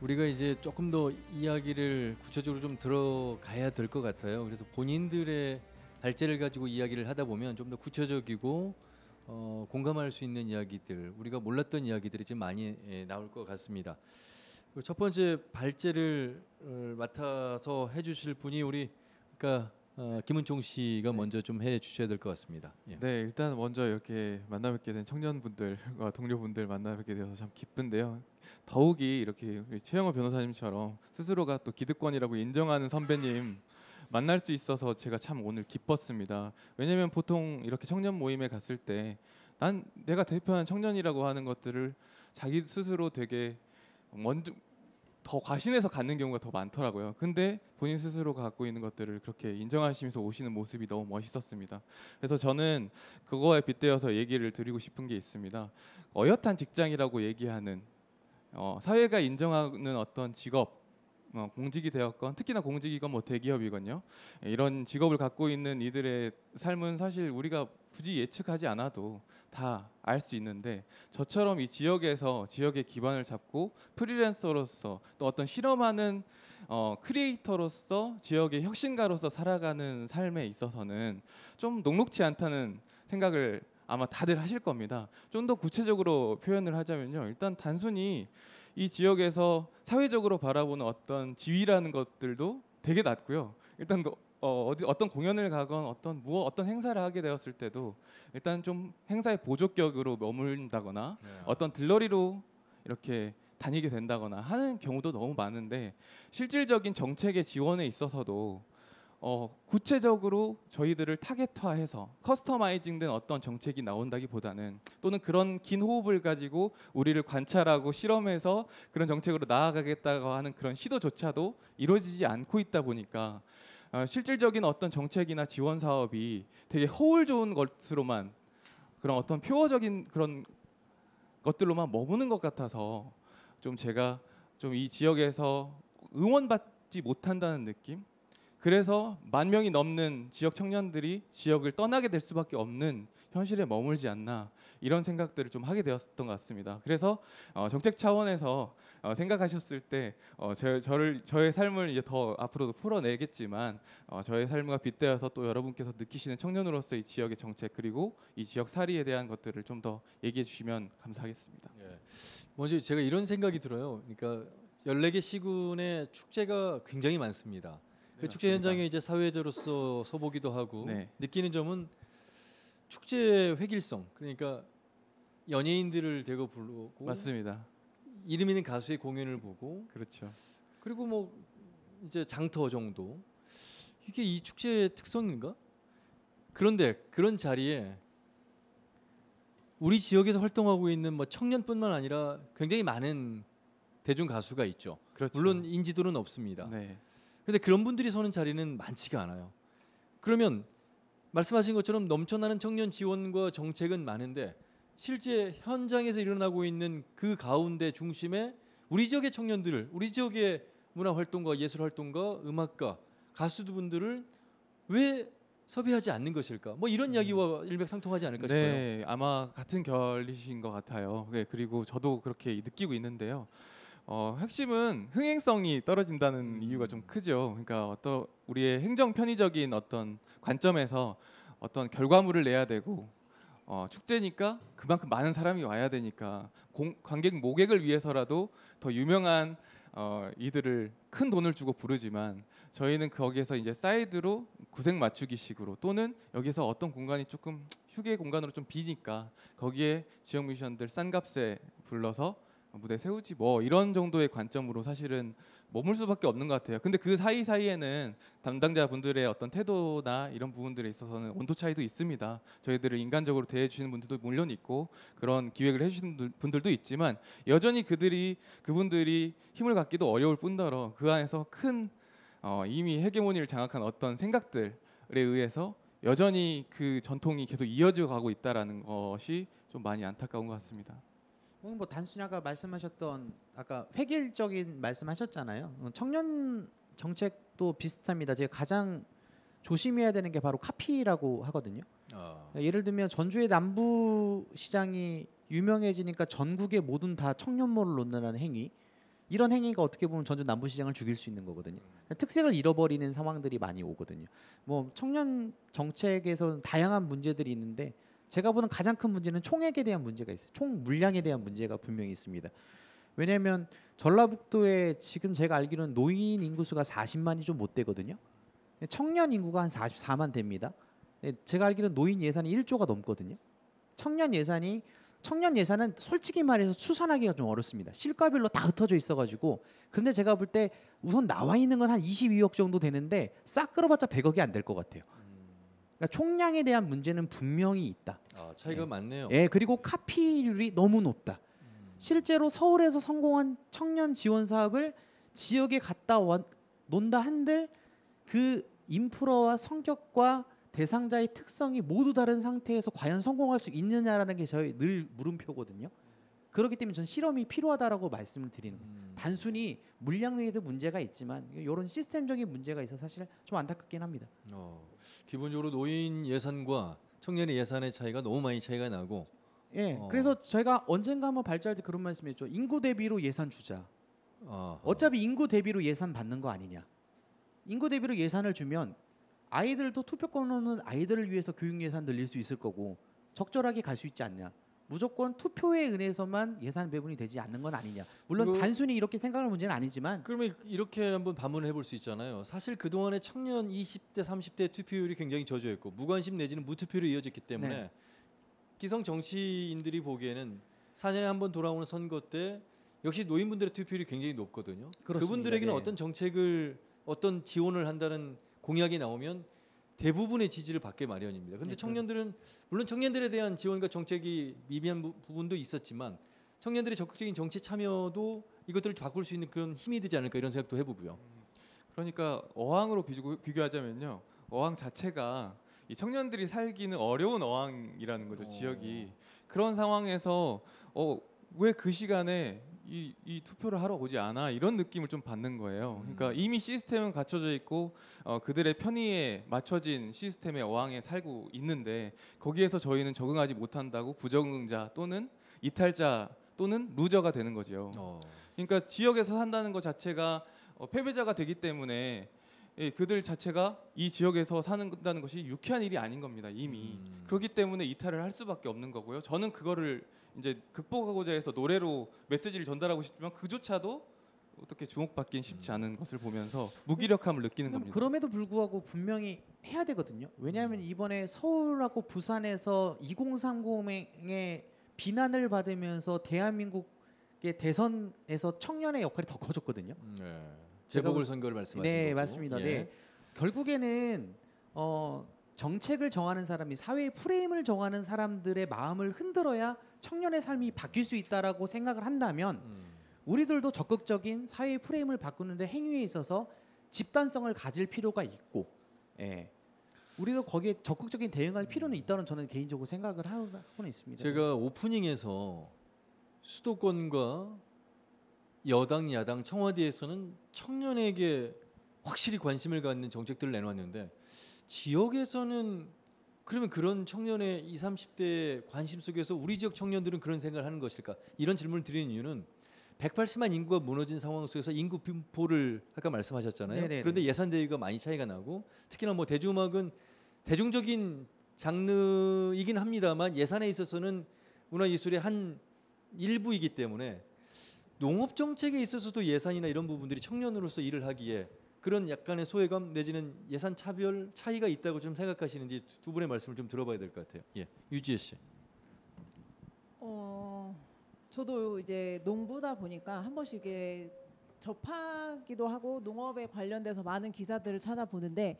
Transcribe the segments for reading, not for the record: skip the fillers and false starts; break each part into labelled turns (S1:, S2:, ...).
S1: 우리가 이제 조금 더 이야기를 구체적으로 좀 들어가야 될 것 같아요. 그래서 본인들의 발제를 가지고 이야기를 하다 보면 좀 더 구체적이고 공감할 수 있는 이야기들, 우리가 몰랐던 이야기들이 좀 많이 나올 것 같습니다. 첫 번째 발제를 맡아서 해주실 분이 우리 그러니까 김은총 씨가
S2: 네.
S1: 먼저 좀 해주셔야 될 것 같습니다. 예.
S2: 네, 일단 먼저 이렇게 만나 뵙게 된 청년분들과 동료분들 만나 뵙게 되어서 참 기쁜데요. 더욱이 이렇게 최영호 변호사님처럼 스스로가 또 기득권이라고 인정하는 선배님 만날 수 있어서 제가 참 오늘 기뻤습니다. 왜냐면 보통 이렇게 청년 모임에 갔을 때 난 내가 대표하는 청년이라고 하는 것들을 자기 스스로 되게 먼저 더 과신해서 갖는 경우가 더 많더라고요. 근데 본인 스스로 갖고 있는 것들을 그렇게 인정하시면서 오시는 모습이 너무 멋있었습니다. 그래서 저는 그거에 빗대어서 얘기를 드리고 싶은 게 있습니다. 어엿한 직장이라고 얘기하는 사회가 인정하는 어떤 직업, 공직이 되었건 특히나 공직이건 뭐 대기업이건요. 이런 직업을 갖고 있는 이들의 삶은 사실 우리가 굳이 예측하지 않아도 다 알 수 있는데, 저처럼 이 지역에서 지역의 기반을 잡고 프리랜서로서 또 어떤 실험하는 크리에이터로서 지역의 혁신가로서 살아가는 삶에 있어서는 좀 녹록지 않다는 생각을 아마 다들 하실 겁니다. 좀 더 구체적으로 표현을 하자면요, 일단 단순히 이 지역에서 사회적으로 바라보는 어떤 지위라는 것들도 되게 낮고요. 일단 어떤 공연을 가건 어떤 행사를 하게 되었을 때도 일단 좀 행사의 보조격으로 머문다거나
S1: 네.
S2: 어떤 들러리로 이렇게 다니게 된다거나 하는 경우도 너무 많은데, 실질적인 정책의 지원에 있어서도 구체적으로 저희들을 타겟화해서 커스터마이징된 어떤 정책이 나온다기보다는, 또는 그런 긴 호흡을 가지고 우리를 관찰하고 실험해서 그런 정책으로 나아가겠다고 하는 그런 시도조차도 이루어지지 않고 있다 보니까 실질적인 어떤 정책이나 지원 사업이 되게 허울 좋은 것으로만, 그런 어떤 표어적인 그런 것들로만 머무는 것 같아서 좀 제가 좀 이 지역에서 응원받지 못한다는 느낌, 그래서 10,000명이 넘는 지역 청년들이 지역을 떠나게 될 수밖에 없는 현실에 머물지 않나, 이런 생각들을 좀 하게 되었던 것 같습니다. 그래서 정책 차원에서 생각하셨을 때 저의 삶을 이제 더 앞으로도 풀어내겠지만, 저의 삶과 빗대어서 또 여러분께서 느끼시는 청년으로서 이 지역의 정책, 그리고 이 지역 살이에 대한 것들을 좀 더 얘기해 주시면 감사하겠습니다.
S1: 예. 먼저 제가 이런 생각이 들어요. 그러니까 14개 시군의 축제가 굉장히 많습니다.
S2: 네,
S1: 그 축제
S2: 맞습니다.
S1: 현장에 이제 사회자로서 서보기도 하고
S2: 네,
S1: 느끼는 점은 축제의 획일성, 그러니까 연예인들을 대거 부르고
S2: 맞습니다.
S1: 이름 있는 가수의 공연을 보고,
S2: 그렇죠.
S1: 그리고 뭐 이제 장터 정도, 이게 이 축제의 특성인가? 그런데 그런 자리에 우리 지역에서 활동하고 있는 뭐 청년뿐만 아니라 굉장히 많은 대중 가수가 있죠.
S2: 그렇죠.
S1: 물론 인지도는 없습니다.
S2: 네,
S1: 그런데 그런 분들이 서는 자리는 많지가 않아요. 그러면 말씀하신 것처럼 넘쳐나는 청년 지원과 정책은 많은데, 실제 현장에서 일어나고 있는 그 가운데 중심에 우리 지역의 청년들을, 우리 지역의 문화 활동가, 예술 활동가, 음악가, 가수분들을 왜 섭외하지 않는 것일까? 뭐 이런 이야기와 일맥상통하지 않을까 싶어요.
S2: 네, 아마 같은 결이신 것 같아요. 네, 그리고 저도 그렇게 느끼고 있는데요. 핵심은 흥행성이 떨어진다는 이유가 좀 크죠. 그러니까 어떤 우리의 행정 편의적인 어떤 관점에서 어떤 결과물을 내야 되고, 축제니까 그만큼 많은 사람이 와야 되니까 관객 모객을 위해서라도 더 유명한 이들을 큰 돈을 주고 부르지만, 저희는 거기에서 이제 사이드로 구색 맞추기식으로, 또는 여기서 어떤 공간이 조금 휴게 공간으로 좀 비니까 거기에 지역 뮤지션들 싼 값에 불러서 무대 세우지 뭐, 이런 정도의 관점으로 사실은 머물 수밖에 없는 것 같아요. 근데 그 사이사이에는 담당자분들의 어떤 태도나 이런 부분들에 있어서는 온도 차이도 있습니다. 저희들을 인간적으로 대해주시는 분들도 물론 있고 그런 기획을 해주시는 분들도 있지만, 여전히 그분들이 힘을 갖기도 어려울 뿐더러 그 안에서 큰 이미 헤게모니를 장악한 어떤 생각들에 의해서 여전히 그 전통이 계속 이어져 가고 있다라는 것이 좀 많이 안타까운 것 같습니다.
S3: 뭐 단순히 아까 말씀하셨던 아까 획일적인 말씀하셨잖아요. 청년 정책도 비슷합니다. 제가 가장 조심해야 되는 게 바로 카피라고 하거든요. 예를 들면 전주의 남부 시장이 유명해지니까 전국의 모든 다 청년몰을 놓는다는 행위. 이런 행위가 어떻게 보면 전주 남부시장을 죽일 수 있는 거거든요. 특색을 잃어버리는 상황들이 많이 오거든요. 뭐 청년 정책에서는 다양한 문제들이 있는데 제가 보는 가장 큰 문제는 총액에 대한 문제가 있어요. 총 물량에 대한 문제가 분명히 있습니다. 왜냐하면 전라북도에 지금 제가 알기로는 노인 인구수가 40만이 좀 못 되거든요. 청년 인구가 한 44만 됩니다. 제가 알기로는 노인 예산이 1조가 넘거든요. 청년 예산은 솔직히 말해서 추산하기가 좀 어렵습니다. 실과별로 다 흩어져 있어가지고 근데 제가 볼 때 우선 나와 있는 건 한 22억 정도 되는데 싹 끌어봤자 100억이 안 될 것 같아요. 그러니까 총량에 대한 문제는 분명히 있다.
S1: 아, 차이가 많네요.
S3: 예, 그리고 카피율이 너무 높다. 실제로 서울에서 성공한 청년 지원 사업을 지역에 갔다 논다 한들 그 인프라와 성격과 대상자의 특성이 모두 다른 상태에서 과연 성공할 수 있느냐라는 게 저희 늘 물음표거든요. 그렇기 때문에 전 실험이 필요하다라고 말씀을 드리는 거예요. 단순히 물량 외에도 문제가 있지만 이런 시스템적인 문제가 있어 사실 좀 안타깝긴 합니다.
S1: 기본적으로 노인 예산과 청년의 예산의 차이가 너무 많이 차이가 나고
S3: 예, 그래서 저희가 언젠가 한번 발제할 때 그런 말씀했죠. 인구 대비로 예산 주자. 어차피 인구 대비로 예산 받는 거 아니냐. 인구 대비로 예산을 주면 아이들도 투표권 없는 아이들을 위해서 교육 예산 늘릴 수 있을 거고 적절하게 갈 수 있지 않냐. 무조건 투표에 은해서만 예산 배분이 되지 않는 건 아니냐. 물론 단순히 이렇게 생각할 문제는 아니지만
S1: 그러면 이렇게 한번 반문을 해볼 수 있잖아요. 사실 그동안에 청년 20대 30대 투표율이 굉장히 저조했고 무관심 내지는 무투표로 이어졌기 때문에
S3: 네.
S1: 기성 정치인들이 보기에는 4년에 한 번 돌아오는 선거 때 역시 노인분들의 투표율이 굉장히 높거든요.
S3: 그렇습니다.
S1: 그분들에게는
S3: 네.
S1: 어떤 정책을 어떤 지원을 한다는 공약이 나오면 대부분의 지지를 받게 마련입니다. 그런데
S3: 네,
S1: 청년들은 물론 청년들에 대한 지원과 정책이 미비한 부분도 있었지만 청년들의 적극적인 정치 참여도 이것들을 바꿀 수 있는 그런 힘이 되지 않을까 이런 생각도 해보고요.
S2: 그러니까 어항으로 비교하자면요. 어항 자체가 이 청년들이 살기는 어려운 어항이라는 거죠. 지역이. 그런 상황에서 왜 그 시간에 이 투표를 하러 오지 않아 이런 느낌을 좀 받는 거예요. 그러니까 이미 시스템은 갖춰져 있고 그들의 편의에 맞춰진 시스템의 어항에 살고 있는데 거기에서 저희는 적응하지 못한다고 부적응자 또는 이탈자 또는 루저가 되는 거죠. 그러니까 지역에서 산다는 것 자체가 패배자가 되기 때문에 그들 자체가 이 지역에서 사는다는 것이 유쾌한 일이 아닌 겁니다. 이미 그렇기 때문에 이탈을 할 수밖에 없는 거고요. 저는 그거를 이제 극복하고자 해서 노래로 메시지를 전달하고 싶지만 그조차도 어떻게 주목받긴 쉽지 않은 것을 보면서 무기력함을 느끼는 겁니다.
S3: 그럼에도 불구하고 분명히 해야 되거든요. 왜냐하면 이번에 서울하고 부산에서 2030의 비난을 받으면서 대한민국의 대선에서 청년의 역할이 더 커졌거든요.
S1: 재보궐선거를 말씀하신
S3: 네,
S1: 거고.
S3: 맞습니다.
S1: 예.
S3: 네. 결국에는 정책을 정하는 사람이 사회의 프레임을 정하는 사람들의 마음을 흔들어야 청년의 삶이 바뀔 수 있다라고 생각을 한다면 우리들도 적극적인 사회의 프레임을 바꾸는데 행위에 있어서 집단성을 가질 필요가 있고, 우리도 거기에 적극적인 대응할 필요는 있다는 저는 개인적으로 생각을 하고는 있습니다.
S1: 제가 오프닝에서 수도권과 여당, 야당, 청와대에서는 청년에게 확실히 관심을 갖는 정책들을 내놓았는데 지역에서는 그러면 그런 청년의 20, 30대 관심 속에서 우리 지역 청년들은 그런 생각을 하는 것일까? 이런 질문을 드리는 이유는 180만 인구가 무너진 상황 속에서 인구 분포를 아까 말씀하셨잖아요.
S3: 네네네.
S1: 그런데 예산 대비가 많이 차이가 나고 특히나 뭐 대중음악은 대중적인 장르이긴 합니다만 예산에 있어서는 문화예술의 한 일부이기 때문에 농업 정책에 있어서도 예산이나 이런 부분들이 청년으로서 일을 하기에 그런 약간의 소외감 내지는 예산 차별 차이가 있다고 좀 생각하시는지 두 분의 말씀을 좀 들어봐야 될 것 같아요. 예, 유지혜 씨.
S4: 저도 이제 농부다 보니까 한 번씩 이게 접하기도 하고 농업에 관련돼서 많은 기사들을 찾아보는데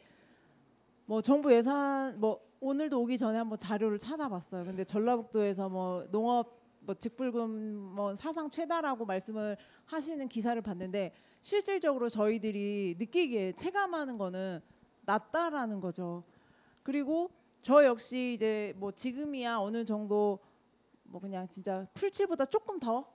S4: 뭐 정부 예산 뭐 오늘도 오기 전에 한번 자료를 찾아봤어요. 근데 전라북도에서 뭐 농업 뭐 직불금 뭐 사상 최다라고 말씀을 하시는 기사를 봤는데 실질적으로 저희들이 느끼기에 체감하는 거는 낮다라는 거죠. 그리고 저 역시 이제 뭐 지금이야 어느 정도 뭐 그냥 진짜 풀칠보다 조금 더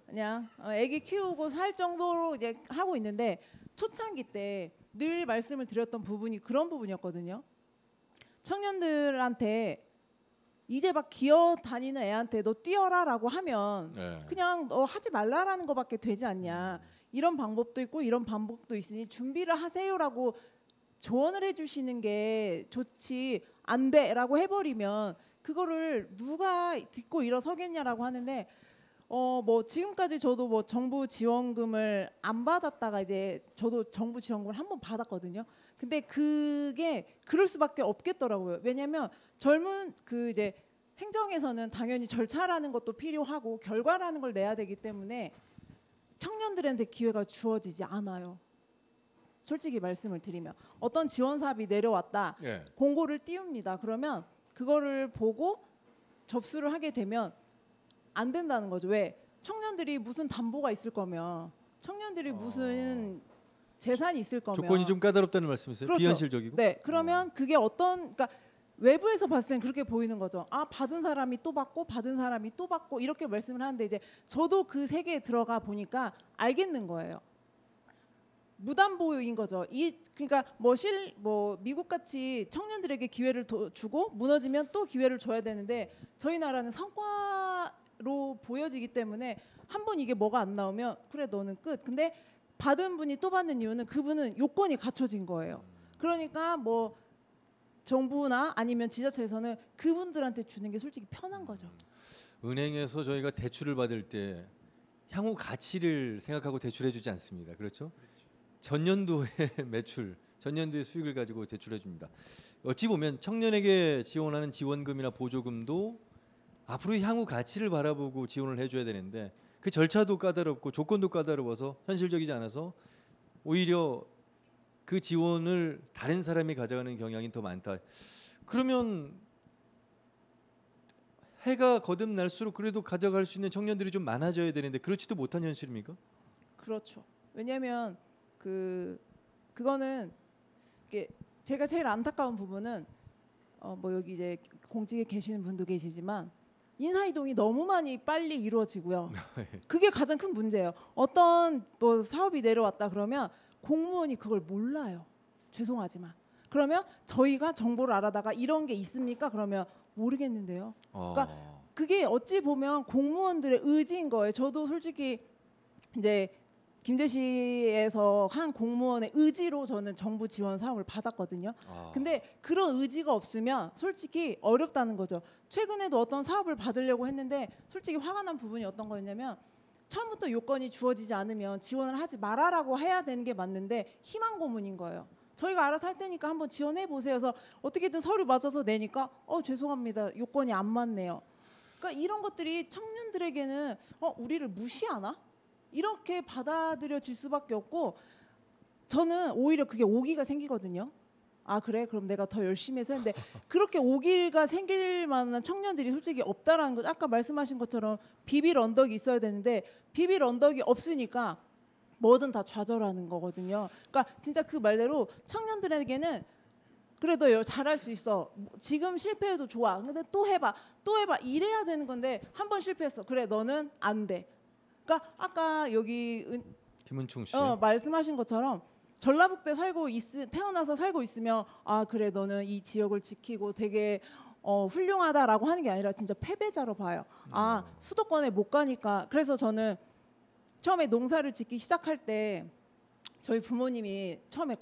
S4: 그냥 아기 키우고 살 정도로 이제 하고 있는데 초창기 때 늘 말씀을 드렸던 부분이 그런 부분이었거든요. 청년들한테 이제 막 기어 다니는 애한테 너 뛰어라라고 하면 그냥 너 하지 말라라는 거밖에 되지 않냐. 이런 방법도 있고 이런 방법도 있으니 준비를 하세요라고 조언을 해주시는 게 좋지 안 돼라고 해버리면 그거를 누가 듣고 일어서겠냐라고 하는데 뭐 지금까지 저도 뭐 정부 지원금을 안 받았다가 이제 저도 정부 지원금을 한 번 받았거든요. 근데 그게 그럴 수밖에 없겠더라고요. 왜냐하면 젊은 그 이제 행정에서는 당연히 절차라는 것도 필요하고 결과라는 걸 내야 되기 때문에 청년들한테 기회가 주어지지 않아요. 솔직히 말씀을 드리면 어떤 지원 사업이 내려왔다.
S1: 예.
S4: 공고를 띄웁니다. 그러면 그거를 보고 접수를 하게 되면 안 된다는 거죠. 왜? 청년들이 무슨 담보가 있을 거면 청년들이 무슨 재산이 있을 거면
S1: 조건이 좀 까다롭다는 말씀이세요?
S4: 그렇죠.
S1: 비현실적이고?
S4: 네. 그러면 그게 그러니까 외부에서 봤을 땐 그렇게 보이는 거죠. 아, 받은 사람이 또 받고 받은 사람이 또 받고 이렇게 말씀을 하는데 이제 저도 그 세계에 들어가 보니까 알겠는 거예요. 무담보인 거죠. 그러니까 뭐 미국 같이 청년들에게 기회를 주고 무너지면 또 기회를 줘야 되는데 저희 나라는 성과로 보여지기 때문에 한 번 이게 뭐가 안 나오면 그래 너는 끝. 근데 받은 분이 또 받는 이유는 그분은 요건이 갖춰진 거예요. 그러니까 뭐 정부나 아니면 지자체에서는 그분들한테 주는 게 솔직히 편한 거죠.
S1: 은행에서 저희가 대출을 받을 때 향후 가치를 생각하고 대출해주지 않습니다. 그렇죠? 전년도의 매출, 전년도의 수익을 가지고 대출해 줍니다. 어찌 보면 청년에게 지원하는 지원금이나 보조금도 앞으로의 향후 가치를 바라보고 지원을 해줘야 되는데 그 절차도 까다롭고 조건도 까다로워서 현실적이지 않아서 오히려 그 지원을 다른 사람이 가져가는 경향이 더 많다. 그러면 해가 거듭날수록 그래도 가져갈 수 있는 청년들이 좀 많아져야 되는데 그렇지도 못한 현실입니까?
S4: 그렇죠. 왜냐하면 그거는 이게 제가 제일 안타까운 부분은 뭐 여기 이제 공직에 계시는 분도 계시지만 인사이동이 너무 많이 빨리 이루어지고요. 그게 가장 큰 문제예요. 어떤 뭐 사업이 내려왔다 그러면 공무원이 그걸 몰라요. 죄송하지만. 그러면 저희가 정보를 알아다가 이런 게 있습니까? 그러면 모르겠는데요. 그러니까 그게 어찌 보면 공무원들의 의지인 거예요. 저도 솔직히 이제 김제시에서 한 공무원의 의지로 저는 정부 지원 사업을 받았거든요. 근데 그런 의지가 없으면 솔직히 어렵다는 거죠. 최근에도 어떤 사업을 받으려고 했는데 솔직히 화가 난 부분이 어떤 거였냐면 처음부터 요건이 주어지지 않으면 지원을 하지 말아라고 해야 되는 게 맞는데 희망 고문인 거예요. 저희가 알아서 할 테니까 한번 지원해 보세요. 해서 어떻게든 서류 맞아서 내니까 죄송합니다. 요건이 안 맞네요. 그러니까 이런 것들이 청년들에게는 우리를 무시하나? 이렇게 받아들여질 수밖에 없고 저는 오히려 그게 오기가 생기거든요. 아 그래? 그럼 내가 더 열심히 해서 했는데 그렇게 오기가 생길 만한 청년들이 솔직히 없다라는 거죠. 아까 말씀하신 것처럼 비빌 언덕이 있어야 되는데 비빌 언덕이 없으니까 뭐든 다 좌절하는 거거든요. 그러니까 진짜 그 말대로 청년들에게는 그래 너 잘할 수 있어. 지금 실패해도 좋아. 근데 또 해봐. 이래야 되는 건데 한 번 실패했어. 그래 너는 안 돼. 그러니까 아까 여기
S1: 김은충 씨
S4: 말씀하신 것처럼 전라북도에 태어나서 살고 있으면 아 그래 너는 이 지역을 지키고 되게 훌륭하다라고 하는 게 아니라 진짜 패배자로 봐요. 아 수도권에 못 가니까. 그래서 저는 처음에 농사를 짓기 시작할 때 저희 부모님이 처음에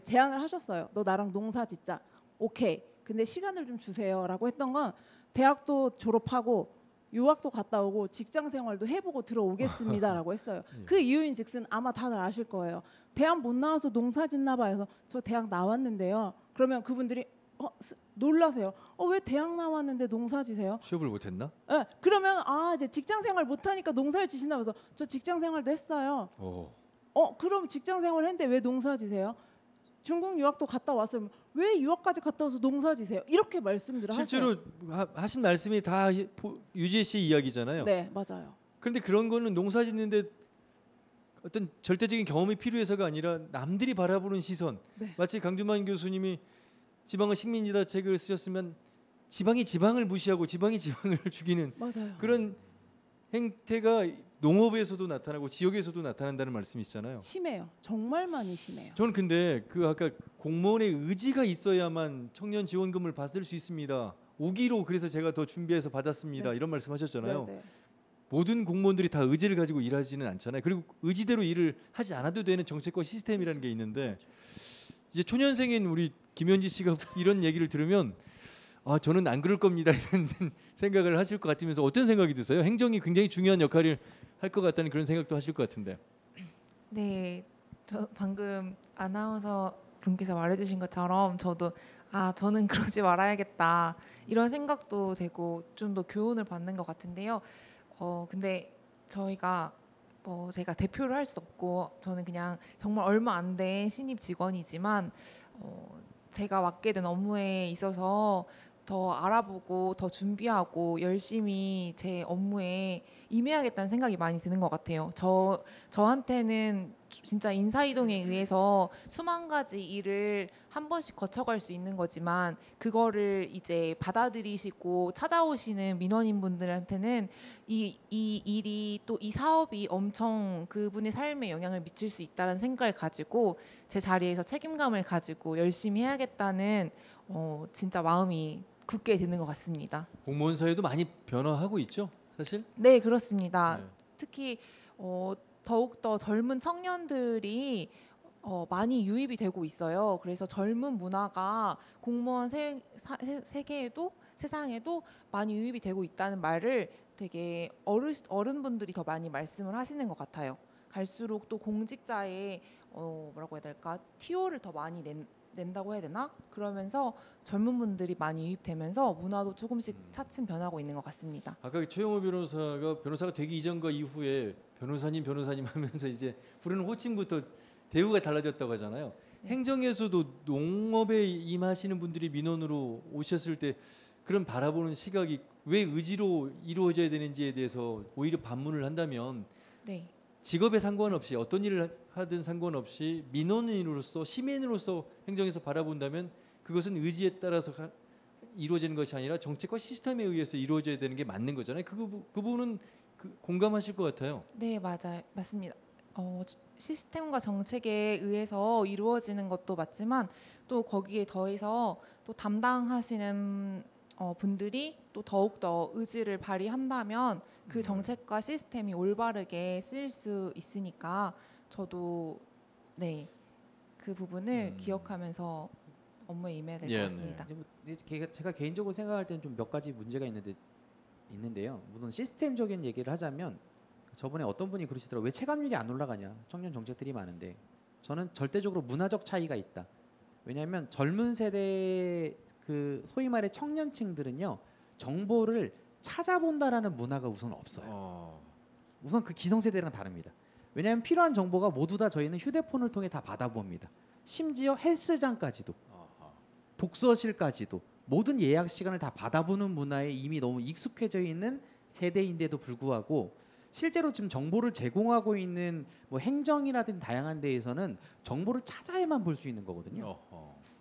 S4: 제안을 하셨어요. 너 나랑 농사 짓자. 오케이. 근데 시간을 좀 주세요라고 했던 건 대학도 졸업하고 유학도 갔다 오고 직장 생활도 해보고 들어오겠습니다라고 했어요. 그 이유인즉슨 아마 다들 아실 거예요. 대학 못 나와서 농사 짓나 봐요. 그래서 저 대학 나왔는데요. 그러면 그분들이 놀라세요. 왜 대학 나왔는데 농사 지세요?
S1: 취업을 못했나?
S4: 네, 그러면 이제 직장 생활 못하니까 농사를 지시나 봐서 저 직장 생활도 했어요. 그럼 직장 생활 했는데 왜 농사 지세요? 중국 유학도 갔다 왔어요. 왜 유학까지 갔다 와서 농사 지세요? 이렇게 말씀들을
S1: 실제로
S4: 하세요.
S1: 하신 말씀이 다 유지혜 씨 이야기잖아요.
S4: 네, 맞아요.
S1: 그런데 그런 거는 농사 짓는데 어떤 절대적인 경험이 필요해서가 아니라 남들이 바라보는 시선.
S4: 네.
S1: 마치 강주만 교수님이 지방은 식민지다 책을 쓰셨으면 지방이 지방을 무시하고 지방이 지방을 죽이는
S4: 맞아요.
S1: 그런 행태가 농업에서도 나타나고 지역에서도 나타난다는 말씀이시잖아요.
S4: 심해요. 정말 많이 심해요.
S1: 저는 근데 그 아까 공무원의 의지가 있어야만 청년 지원금을 받을 수 있습니다. 오기로 그래서 제가 더 준비해서 받았습니다.
S4: 네.
S1: 이런 말씀하셨잖아요.
S4: 네.
S1: 모든 공무원들이 다 의지를 가지고 일하지는 않잖아요. 그리고 의지대로 일을 하지 않아도 되는 정책과 시스템이라는 게 있는데 이제 초년생인 우리 김현지 씨가 이런 얘기를 들으면 아 저는 안 그럴 겁니다 이런 생각을 하실 것 같으면서 어떤 생각이 드세요? 행정이 굉장히 중요한 역할을 할 것 같다는 그런 생각도 하실 것 같은데.
S5: 네, 저 방금 아나운서 분께서 말해주신 것처럼 저도 저는 그러지 말아야겠다 이런 생각도 되고 좀 더 교훈을 받는 것 같은데요. 근데 저희가 제가 대표를 할 수 없고 저는 그냥 정말 얼마 안 된 신입 직원이지만 제가 맡게 된 업무에 있어서 더 알아보고 더 준비하고 열심히 제 업무에 임해야겠다는 생각이 많이 드는 것 같아요. 저한테는 진짜 인사이동에 의해서 수만 가지 일을 한 번씩 거쳐갈 수 있는 거지만 그거를 이제 받아들이시고 찾아오시는 민원인분들한테는 이 일이 또 이 사업이 엄청 그분의 삶에 영향을 미칠 수 있다는 생각을 가지고 제 자리에서 책임감을 가지고 열심히 해야겠다는 진짜 마음이 굳게 드는 것 같습니다.
S1: 공무원 사회도 많이 변화하고 있죠, 사실.
S5: 네, 그렇습니다.
S1: 네.
S5: 특히 더욱더 젊은 청년들이 많이 유입이 되고 있어요. 그래서 젊은 문화가 공무원 세상에도 많이 유입이 되고 있다는 말을 되게 어른분들이 더 많이 말씀을 하시는 것 같아요. 갈수록 또 공직자의 뭐라고 해야 될까? 티오를 더 많이 낸다고 해야 되나? 그러면서 젊은 분들이 많이 유입되면서 문화도 조금씩 차츰 변하고 있는 것 같습니다.
S1: 아까 최영호 변호사가 되기 이전과 이후에 변호사님 하면서 이제 부르는 호칭부터 대우가 달라졌다고 하잖아요.
S5: 네.
S1: 행정에서도 농업에 임하시는 분들이 민원으로 오셨을 때 그런 바라보는 시각이 왜 의지로 이루어져야 되는지에 대해서 오히려 반문을 한다면
S5: 네.
S1: 직업에 상관없이 어떤 일을 하든 상관없이 민원인으로서 시민으로서 행정에서 바라본다면 그것은 의지에 따라서 이루어지는 것이 아니라 정책과 시스템에 의해서 이루어져야 되는 게 맞는 거잖아요. 그 부분은 공감하실 것 같아요.
S5: 네, 맞습니다. 시스템과 정책에 의해서 이루어지는 것도 맞지만 또 거기에 더해서 또 담당하시는 분들이 또 더욱더 의지를 발휘한다면 그 정책과 시스템이 올바르게 쓰일 수 있으니까 저도 네, 그 부분을 기억하면서 업무에 임해야 될 것
S1: 예,
S5: 같습니다.
S3: 이제 뭐 제가 개인적으로 생각할 때는 좀 몇 가지 문제가 있는데요. 우선 시스템적인 얘기를 하자면 저번에 어떤 분이 그러시더라고요. 왜 체감률이 안 올라가냐? 청년 정책들이 많은데 저는 절대적으로 문화적 차이가 있다. 왜냐하면 젊은 세대 그 소위 말해 청년층들은요 정보를 찾아본다라는 문화가 우선 없어요. 우선 그 기성세대랑 다릅니다. 왜냐하면 필요한 정보가 모두 다 저희는 휴대폰을 통해 다 받아봅니다. 심지어 헬스장까지도 독서실까지도 모든 예약 시간을 다 받아보는 문화에 이미 너무 익숙해져 있는 세대인데도 불구하고 실제로 지금 정보를 제공하고 있는 뭐 행정이라든 다양한 데에서는 정보를 찾아야만 볼 수 있는 거거든요.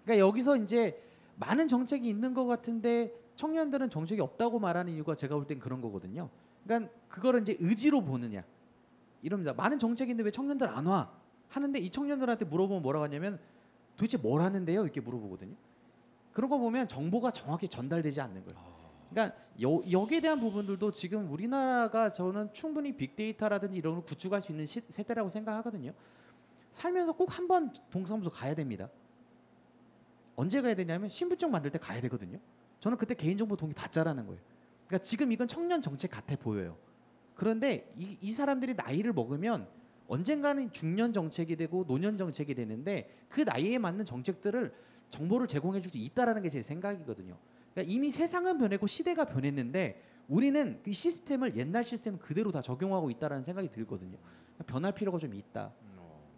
S3: 그러니까 여기서 이제 많은 정책이 있는 것 같은데 청년들은 정책이 없다고 말하는 이유가 제가 볼 땐 그런 거거든요. 그러니까 그거를 이제 의지로 보느냐 이럽니다. 많은 정책인데 왜 청년들 안 와? 하는데 이 청년들한테 물어보면 뭐라고 하냐면 도대체 뭘 하는데요? 이렇게 물어보거든요. 그런 거 보면 정보가 정확히 전달되지 않는 거예요. 그러니까 여기에 대한 부분들도 지금 우리나라가 저는 충분히 빅데이터라든지 이런 걸 구축할 수 있는 세대라고 생각하거든요. 살면서 꼭 한 번 동사무소 가야 됩니다. 언제 가야 되냐면 신분증 만들 때 가야 되거든요. 저는 그때 개인정보 동의 받자라는 거예요. 그러니까 지금 이건 청년 정책 같아 보여요. 그런데 이 사람들이 나이를 먹으면 언젠가는 중년 정책이 되고 노년 정책이 되는데 그 나이에 맞는 정책들을 정보를 제공해 줄 수 있다라는 게 제 생각이거든요. 그러니까 이미 세상은 변했고 시대가 변했는데 우리는 그 시스템을 옛날 시스템 그대로 다 적용하고 있다라는 생각이 들거든요. 그러니까 변할 필요가 좀 있다.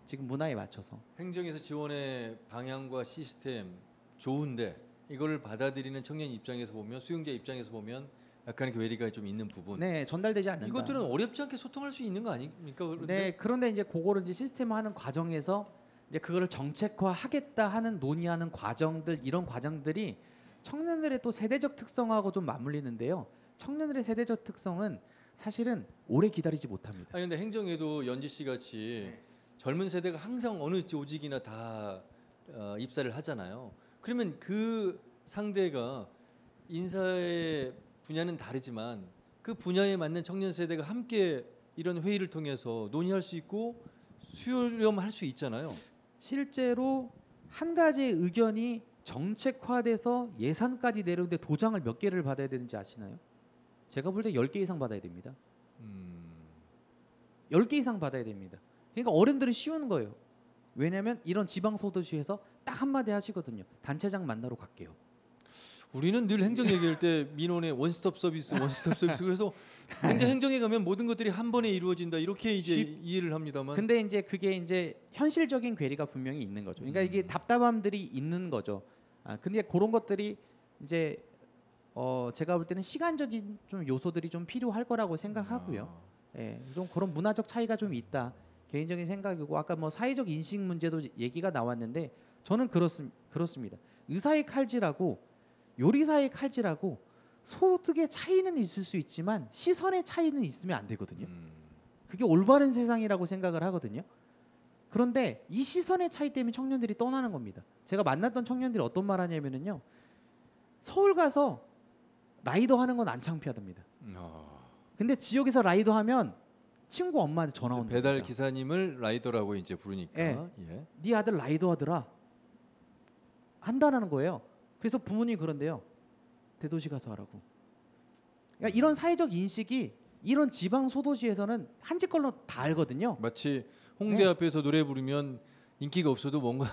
S3: 지금 문화에 맞춰서.
S1: 행정에서 지원의 방향과 시스템 좋은데 이걸 받아들이는 청년 입장에서 보면 수용자 입장에서 보면 약간의 괴리가 좀 있는 부분.
S3: 네, 전달되지 않는다.
S1: 이것들은 어렵지 않게 소통할 수 있는 거 아닙니까?
S3: 네, 그런데 이제 그거를 이제 시스템화하는 과정에서 이제 그거를 정책화하겠다 하는 논의하는 과정들 이런 과정들이 청년들의 또 세대적 특성하고 좀 맞물리는데요. 청년들의 세대적 특성은 사실은 오래 기다리지 못합니다.
S1: 아니 근데 행정에도 연지 씨 같이 젊은 세대가 항상 어느 조직이나 다 입사를 하잖아요. 그러면 그 상대가 인사의 분야는 다르지만 그 분야에 맞는 청년 세대가 함께 이런 회의를 통해서 논의할 수 있고 수렴할 수 있잖아요.
S3: 실제로 한 가지의 의견이 정책화돼서 예산까지 내려오는데 도장을 몇 개를 받아야 되는지 아시나요? 제가 볼 때 10개 이상 받아야 됩니다. 10개 이상 받아야 됩니다. 그러니까 어른들은 쉬운 거예요. 왜냐하면 이런 지방소도시에서 딱 한마디 하시거든요. 단체장 만나러 갈게요.
S1: 우리는 늘 행정 얘기할 때 민원의 원스톱 서비스 그래서 행정에 가면 모든 것들이 한 번에 이루어진다 이렇게 이제 이해를 합니다만.
S3: 근데 이제 그게 이제 현실적인 괴리가 분명히 있는 거죠. 그러니까 이게 답답함들이 있는 거죠. 근데 그런 것들이 이제 제가 볼 때는 시간적인 좀 요소들이 좀 필요할 거라고 생각하고요. 예, 좀 그런 문화적 차이가 좀 있다. 개인적인 생각이고 아까 뭐 사회적 인식 문제도 얘기가 나왔는데 저는 그렇습니다. 의사의 칼질하고 요리사의 칼질하고 소득의 차이는 있을 수 있지만 시선의 차이는 있으면 안 되거든요. 그게 올바른 세상이라고 생각을 하거든요. 그런데 이 시선의 차이 때문에 청년들이 떠나는 겁니다. 제가 만났던 청년들이 어떤 말 하냐면요. 서울 가서 라이더 하는 건 안 창피하답니다. 근데 지역에서 라이더 하면 친구 엄마한테 전화 온다.
S1: 배달 기사님을 라이더라고 이제 부르니까.
S3: 예. 네 아들 라이더 하더라. 한다는 거예요. 그래서 부모님이 그런데요. 대도시 가서 하라고. 그러니까 이런 사회적 인식이 이런 지방 소도시에서는 한지 걸로 다 알거든요.
S1: 마치 홍대
S3: 네.
S1: 앞에서 노래 부르면 인기가 없어도 뭔가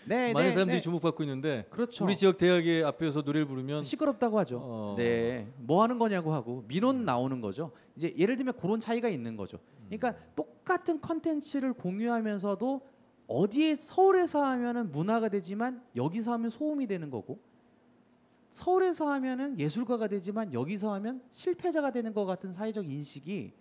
S1: 많은 사람들이 주목받고 있는데
S3: 그렇죠.
S1: 우리 지역 대학의 앞에서 노래를 부르면
S3: 시끄럽다고 하죠. 네, 뭐 하는 거냐고 하고 민원 나오는 거죠. 이제 예를 들면 그런 차이가 있는 거죠. 그러니까 똑같은 컨텐츠를 공유하면서도 어디에 서울에서 하면은 문화가 되지만 여기서 하면 소음이 되는 거고 서울에서 하면은 예술가가 되지만 여기서 하면 실패자가 되는 것 같은 사회적 인식이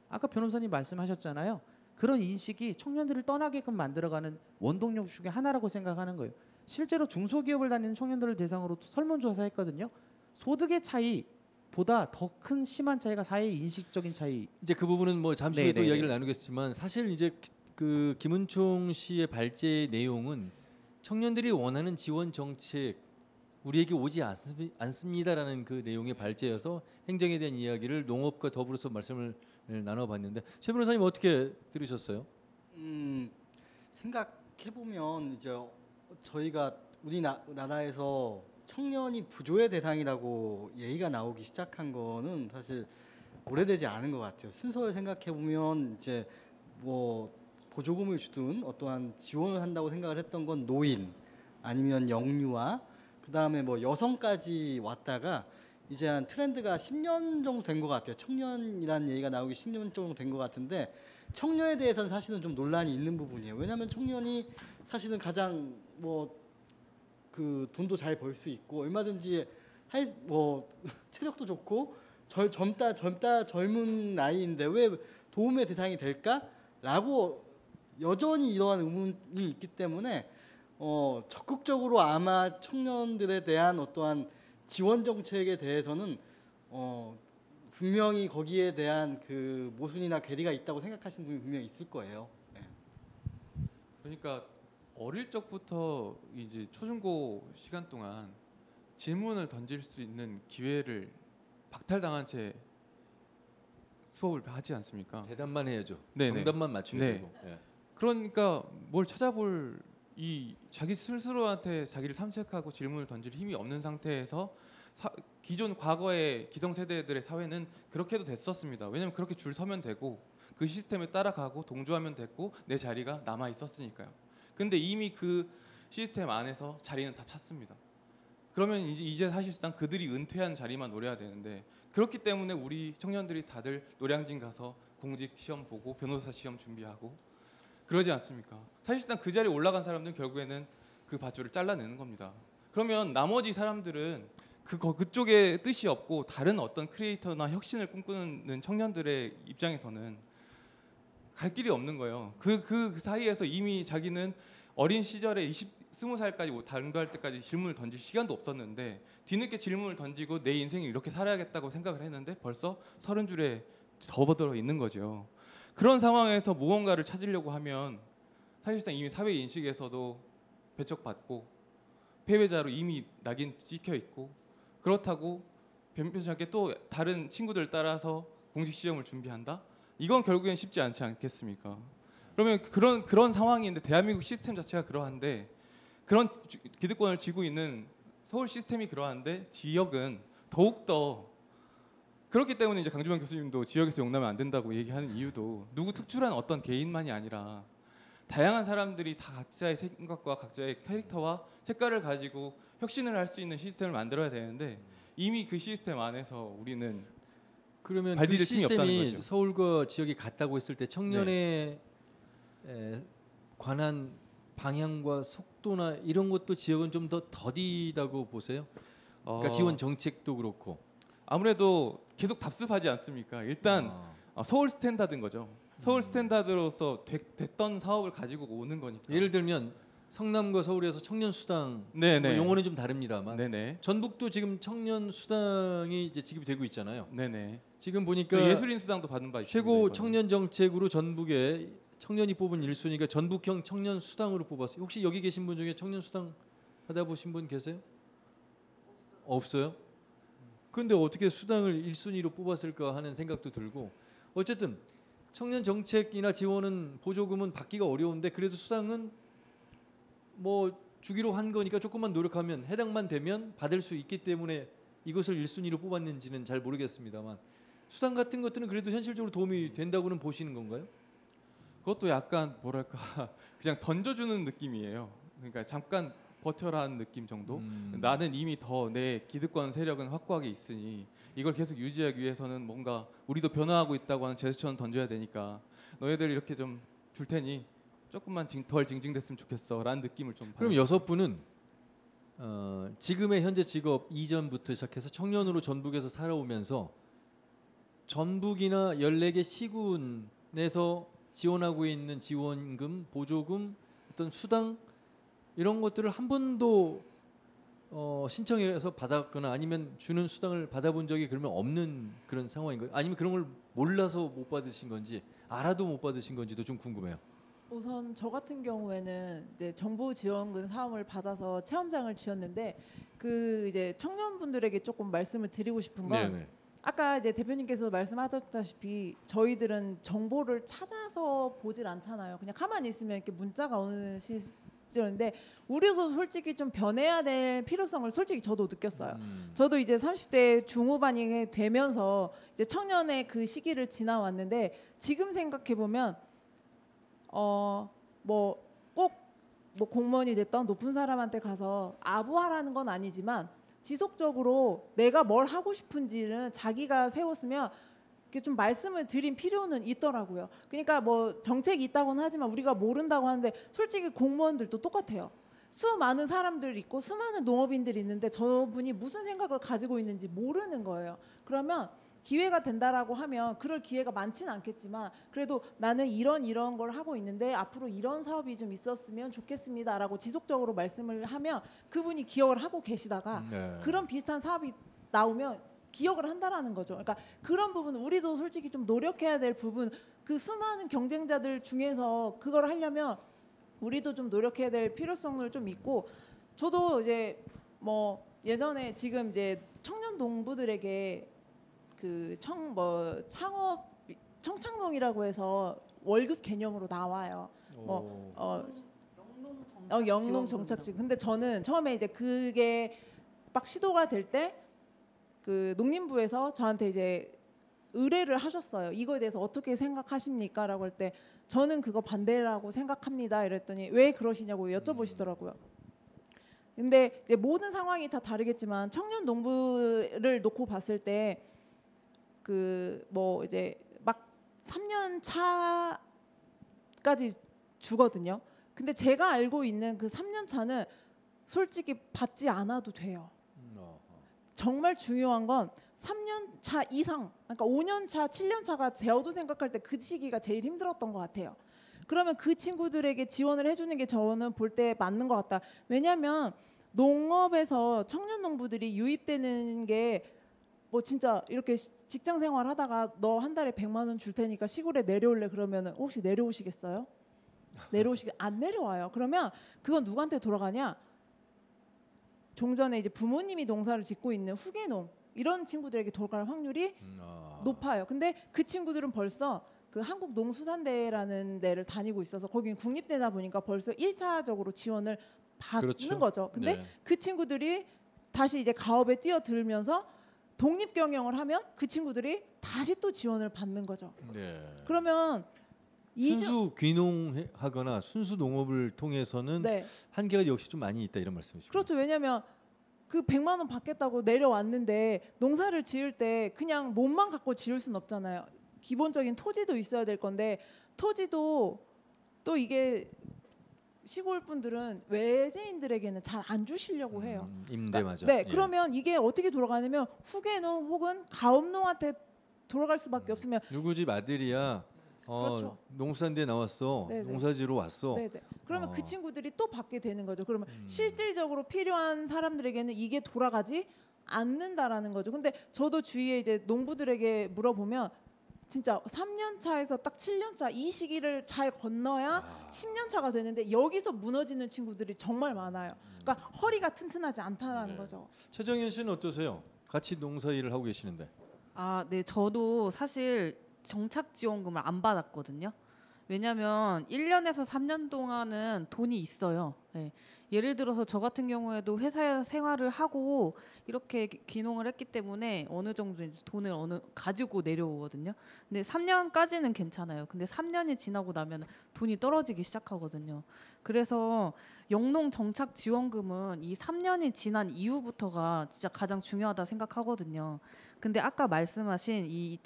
S3: 아까 변호사님 말씀하셨잖아요. 그런 인식이 청년들을 떠나게끔 만들어가는 원동력 중에 하나라고 생각하는 거예요. 실제로 중소기업을 다니는 청년들을 대상으로 설문조사했거든요. 소득의 차이보다 더 큰 심한 차이가 사회 인식적인 차이.
S1: 이제 그 부분은 뭐 잠시 후에 또
S3: 네네네.
S1: 이야기를 나누겠지만 사실 이제 그 김은총 씨의 발제의 내용은 청년들이 원하는 지원 정책 우리에게 오지 않습니다라는 그 내용의 발제여서 행정에 대한 이야기를 농업과 더불어서 말씀을 나눠봤는데 최 변호사님 어떻게 들으셨어요?
S6: 생각해 보면 이제 저희가 우리나라에서 청년이 부조의 대상이라고 얘기가 나오기 시작한 거는 사실 오래되지 않은 것 같아요. 순서를 생각해 보면 이제 뭐 보조금을 주든 어떠한 지원을 한다고 생각을 했던 건 노인 아니면 영유아 그다음에 뭐 여성까지 왔다가 이제 한 트렌드가 10년 정도 된 것 같아요. 청년이라는 얘기가 나오기 10년 정도 된 것 같은데 청년에 대해서는 사실은 좀 논란이 있는 부분이에요. 왜냐하면 청년이 사실은 가장 뭐 그 돈도 잘 벌 수 있고 얼마든지 뭐 체력도 좋고 젊은 나이인데 왜 도움의 대상이 될까라고 여전히 이러한 의문이 있기 때문에 적극적으로 아마 청년들에 대한 어떠한 지원 정책에 대해서는 분명히 거기에 대한 그 모순이나 괴리가 있다고 생각하시는 분이 분명히 있을 거예요. 네.
S2: 그러니까 어릴 적부터 이제 초중고 시간 동안 질문을 던질 수 있는 기회를 박탈당한 채 수업을 하지 않습니까?
S1: 대답만 해야죠.
S2: 네네.
S1: 정답만 맞춰야
S2: 네.
S1: 되고. 예.
S2: 그러니까 뭘 찾아볼 이 자기 스스로한테 자기를 탐색하고 질문을 던질 힘이 없는 상태에서 기존 과거의 기성세대들의 사회는 그렇게 해도 됐었습니다. 왜냐하면 그렇게 줄 서면 되고 그 시스템에 따라가고 동조하면 됐고 내 자리가 남아 있었으니까요. 근데 이미 그 시스템 안에서 자리는 다 찼습니다. 그러면 이제 사실상 그들이 은퇴한 자리만 노려야 되는데 그렇기 때문에 우리 청년들이 다들 노량진 가서 공직 시험 보고 변호사 시험 준비하고 그러지 않습니까? 사실상 그 자리에 올라간 사람들은 결국에는 그 밧줄을 잘라내는 겁니다. 그러면 나머지 사람들은 그쪽에 뜻이 없고 다른 어떤 크리에이터나 혁신을 꿈꾸는 청년들의 입장에서는 갈 길이 없는 거예요. 그 사이에서 이미 자기는 어린 시절에 20살까지 단교할 때까지 질문을 던질 시간도 없었는데 뒤늦게 질문을 던지고 내 인생을 이렇게 살아야겠다고 생각을 했는데 벌써 30줄에 접어들어 있는 거죠. 그런 상황에서 무언가를 찾으려고 하면 사실상 이미 사회 인식에서도 배척받고 패배자로 이미 낙인 찍혀 있고 그렇다고 변변치 않게 또 다른 친구들 따라서 공식 시험을 준비한다. 이건 결국엔 쉽지 않지 않겠습니까? 그러면 그런 상황인데 대한민국 시스템 자체가 그러한데 그런 기득권을 쥐고 있는 서울 시스템이 그러한데 지역은 더욱 더 그렇기 때문에 이제 강주만 교수님도 지역에서 용나면 안 된다고 얘기하는 이유도 누구 특출한 어떤 개인만이 아니라 다양한 사람들이 다 각자의 생각과 각자의 캐릭터와 색깔을 가지고 혁신을 할 수 있는 시스템을 만들어야 되는데 이미 그 시스템 안에서 우리는
S1: 그러면 그
S2: 발디딜 틈이 없다는
S1: 시스템이
S2: 거죠.
S1: 서울과 지역이 같다고 했을 때 청년에 관한 방향과 속도나 이런 것도 지역은 좀 더 더디다고 보세요? 그러니까 지원 정책도 그렇고
S2: 아무래도 계속 답습하지 않습니까? 일단 서울 스탠다드인 거죠. 서울 스탠다드로서 됐던 사업을 가지고 오는 거니까.
S1: 예를 들면 성남과 서울에서 청년 수당
S2: 네네.
S1: 뭐 용어는 좀 다릅니다만
S2: 네네.
S1: 전북도 지금 청년 수당이 이제 지급이 되고 있잖아요.
S2: 네네.
S1: 지금
S2: 그
S1: 보니까
S2: 예술인 수당도 받은 바 있습니다.
S1: 최고
S2: 이번에.
S1: 청년 정책으로 전북에 청년이 뽑은 1순위가 전북형 청년 수당으로 뽑았어요. 혹시 여기 계신 분 중에 청년 수당 받아보신 분 계세요? 없어요? 근데 어떻게 수당을 1순위로 뽑았을까 하는 생각도 들고 어쨌든 청년 정책이나 지원은 보조금은 받기가 어려운데 그래도 수당은 뭐 주기로 한 거니까 조금만 노력하면 해당만 되면 받을 수 있기 때문에 이것을 1순위로 뽑았는지는 잘 모르겠습니다만 수당 같은 것들은 그래도 현실적으로 도움이 된다고는 보시는 건가요?
S2: 그것도 약간 뭐랄까 그냥 던져주는 느낌이에요. 그러니까 잠깐 버텨라는 느낌 정도. 나는 이미 더 내 기득권 세력은 확고하게 있으니 이걸 계속 유지하기 위해서는 뭔가 우리도 변화하고 있다고 하는 제스처는 던져야 되니까 너희들 이렇게 좀 줄 테니 조금만 덜 징징댔으면 좋겠어라는 느낌을 좀.
S1: 그럼 여섯 분은 지금의 현재 직업 이전부터 시작해서 청년으로 전북에서 살아오면서 전북이나 14개 시군에서 지원하고 있는 지원금, 보조금, 어떤 수당 이런 것들을 한 번도 신청해서 받았거나 아니면 주는 수당을 받아본 적이 그러면 없는 그런 상황인 거예요? 아니면 그런 걸 몰라서 못 받으신 건지 알아도 못 받으신 건지도 좀 궁금해요.
S4: 우선 저 같은 경우에는 이제 정부 지원금 사업을 받아서 체험장을 지었는데 그 이제 청년분들에게 조금 말씀을 드리고 싶은 건
S1: 네네.
S4: 아까 이제 대표님께서 말씀하셨다시피 저희들은 정보를 찾아서 보질 않잖아요. 그냥 가만히 있으면 이렇게 문자가 오는 시절인데 우리도 솔직히 좀 변해야 될 필요성을 솔직히 저도 느꼈어요. 저도 이제 30대 중후반이 되면서 이제 청년의 그 시기를 지나왔는데 지금 생각해 보면 뭐 꼭 뭐 공무원이 됐던 높은 사람한테 가서 아부하라는 건 아니지만 지속적으로 내가 뭘 하고 싶은지는 자기가 세웠으면 이렇게 좀 말씀을 드린 필요는 있더라고요. 그러니까 뭐 정책이 있다고는 하지만 우리가 모른다고 하는데 솔직히 공무원들도 똑같아요. 수많은 사람들이 있고 수많은 농업인들이 있는데 저분이 무슨 생각을 가지고 있는지 모르는 거예요. 그러면 기회가 된다라고 하면 그럴 기회가 많지는 않겠지만 그래도 나는 이런 걸 하고 있는데 앞으로 이런 사업이 좀 있었으면 좋겠습니다라고 지속적으로 말씀을 하면 그분이 기억을 하고 계시다가 그런 비슷한 사업이 나오면 기억을 한다라는 거죠. 그러니까 그런 부분 우리도 솔직히 좀 노력해야 될 부분 그 수많은 경쟁자들 중에서 그걸 하려면 우리도 좀 노력해야 될 필요성을 좀 있고 저도 이제 뭐 예전에 지금 이제 청년 농부들에게 그 창업 청창농이라고 해서 월급 개념으로 나와요. 영농 정착지. 근데 저는 처음에 이제 그게 막 시도가 될 때 그 농림부에서 저한테 이제 의뢰를 하셨어요. 이거에 대해서 어떻게 생각하십니까?라고 할 때 저는 그거 반대라고 생각합니다. 이랬더니 왜 그러시냐고 여쭤보시더라고요. 근데 이제 모든 상황이 다 다르겠지만 청년 농부를 놓고 봤을 때 그 뭐 이제 막 3년 차까지 주거든요. 근데 제가 알고 있는 그 3년 차는 솔직히 받지 않아도 돼요. 정말 중요한 건 3년 차 이상, 그러니까 5년 차, 7년 차가 저도 생각할 때 그 시기가 제일 힘들었던 것 같아요. 그러면 그 친구들에게 지원을 해주는 게 저는 볼 때 맞는 것 같다. 왜냐하면 농업에서 청년 농부들이 유입되는 게 뭐 진짜 이렇게 직장 생활하다가 너 한 달에 100만 원 줄 테니까 시골에 내려올래 그러면은 혹시 내려오시겠어요? 안 내려와요. 그러면 그건 누구한테 돌아가냐? 종전에 이제 부모님이 농사를 짓고 있는 후계농 이런 친구들에게 돌아갈 확률이 높아요. 근데 그 친구들은 벌써 그 한국농수산대라는 데를 다니고 있어서 거긴 국립대다 보니까 벌써 1차적으로 지원을 받는
S1: 그렇죠.
S4: 거죠. 근데
S1: 네.
S4: 그 친구들이 다시 이제 가업에 뛰어들면서 독립 경영을 하면 그 친구들이 다시 또 지원을 받는 거죠.
S1: 네.
S4: 그러면
S1: 순수 귀농하거나 순수 농업을 통해서는
S4: 네.
S1: 한계가 역시 좀 많이 있다 이런 말씀이시죠.
S4: 그렇죠. 왜냐하면 그 100만 원 받겠다고 내려왔는데 농사를 지을 때 그냥 몸만 갖고 지을 수는 없잖아요. 기본적인 토지도 있어야 될 건데 토지도 또 이게 시골 분들은 외지인들에게는 잘 안 주시려고 해요.
S1: 임대 맞아.
S4: 네,
S1: 예.
S4: 그러면 이게 어떻게 돌아가냐면 후계농 혹은 가업농한테 돌아갈 수밖에 없으면
S1: 누구 집 아들이야.
S4: 그렇죠.
S1: 농수산대 나왔어.
S4: 네네.
S1: 농사지로 왔어.
S4: 네네. 그러면 그
S1: 어.
S4: 친구들이 또 받게 되는 거죠. 그러면 실질적으로 필요한 사람들에게는 이게 돌아가지 않는다라는 거죠. 근데 저도 주위에 이제 농부들에게 물어보면 진짜 3년 차에서 딱 7년 차 이 시기를 잘 건너야 10년 차가 되는데 여기서 무너지는 친구들이 정말 많아요. 그러니까 허리가 튼튼하지 않다라는
S1: 네.
S4: 거죠.
S1: 최정현 씨는 어떠세요? 같이 농사 일을 하고 계시는데.
S7: 아, 네, 저도 사실 정착 지원금을 안 받았거든요. 왜냐하면 1년에서 3년 동안은 돈이 있어요. 네. 예를 들어서 저 같은 경우에도 회사 생활을 하고 이렇게 귀농을 했기 때문에 어느 정도 이제 돈을 가지고 내려오거든요. 근데 3년까지는 괜찮아요. 근데 3년이 지나고 나면 돈이 떨어지기 시작하거든요. 그래서 영농 정착 지원금은 이 3년이 지난 이후부터가 진짜 가장 중요하다 생각하거든요. 근데 아까 말씀하신 이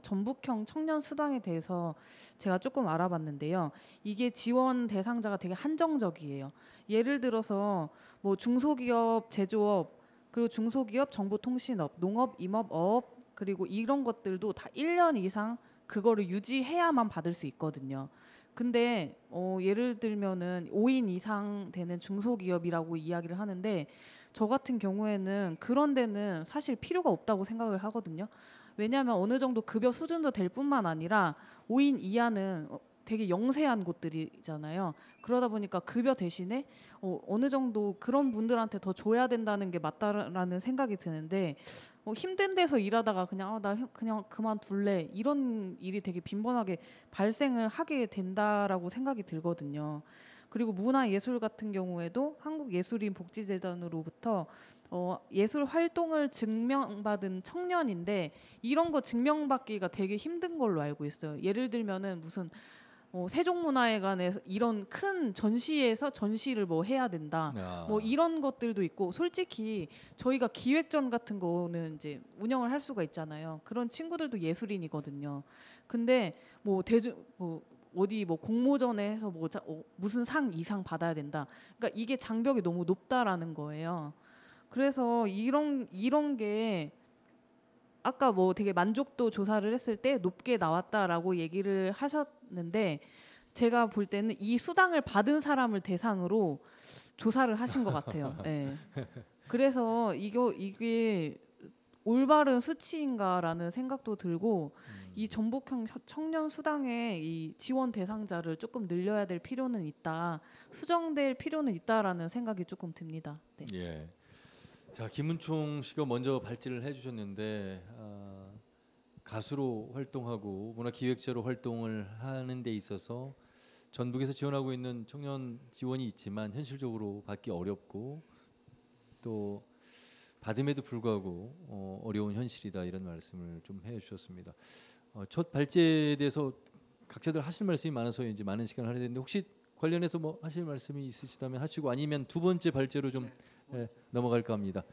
S7: 전북형 청년 수당에 대해서 제가 조금 알아봤는데요. 이게 지원 대상자가 되게 한정적이에요. 예를 들어서 뭐 중소기업, 제조업, 그리고 중소기업, 정보통신업, 농업, 임업업 그리고 이런 것들도 다 1년 이상 그거를 유지해야만 받을 수 있거든요. 근데 예를 들면은 5인 이상 되는 중소기업이라고 이야기를 하는데 저 같은 경우에는 그런 데는 사실 필요가 없다고 생각을 하거든요. 왜냐하면 어느 정도 급여 수준도 될 뿐만 아니라 5인 이하는 되게 영세한 곳들이잖아요. 그러다 보니까 급여 대신에 어느 정도 그런 분들한테 더 줘야 된다는 게 맞다라는 생각이 드는데 힘든 데서 일하다가 나 그냥 그만둘래 이런 일이 되게 빈번하게 발생을 하게 된다라고 생각이 들거든요. 그리고 문화예술 같은 경우에도 한국예술인복지재단으로부터 예술 활동을 증명받은 청년인데 이런 거 증명받기가 되게 힘든 걸로 알고 있어요. 예를 들면은 무슨 세종문화회관에서 이런 큰 전시에서 전시를 뭐 해야 된다. 뭐 이런 것들도 있고 솔직히 저희가 기획전 같은 거는 이제 운영을 할 수가 있잖아요. 그런 친구들도 예술인이거든요. 근데 어디 공모전에 해서 무슨 상 이상 받아야 된다. 그러니까 이게 장벽이 너무 높다라는 거예요. 그래서 이런 게 아까 되게 만족도 조사를 했을 때 높게 나왔다라고 얘기를 하셨는데 제가 볼 때는 이 수당을 받은 사람을 대상으로 조사를 하신 것 같아요. 네. 그래서 이게 올바른 수치인가라는 생각도 들고 이 전북형 청년 수당의 이 지원 대상자를 조금 늘려야 될 필요는 있다. 수정될 필요는 있다라는 생각이 조금 듭니다. 네.
S1: 예. 자, 김은총 씨가 먼저 발제를 해주셨는데 가수로 활동하고 문화기획자로 활동을 하는 데 있어서 전북에서 지원하고 있는 청년 지원이 있지만 현실적으로 받기 어렵고 또 받음에도 불구하고 어려운 현실이다 이런 말씀을 좀 해주셨습니다. 첫 발제에 대해서 각자들 하실 말씀이 많아서 이제 많은 시간을 하려고 했는데 혹시 관련해서 하실 말씀이 있으시다면 하시고 아니면 두 번째 발제로 좀 넘어갈까 합니다.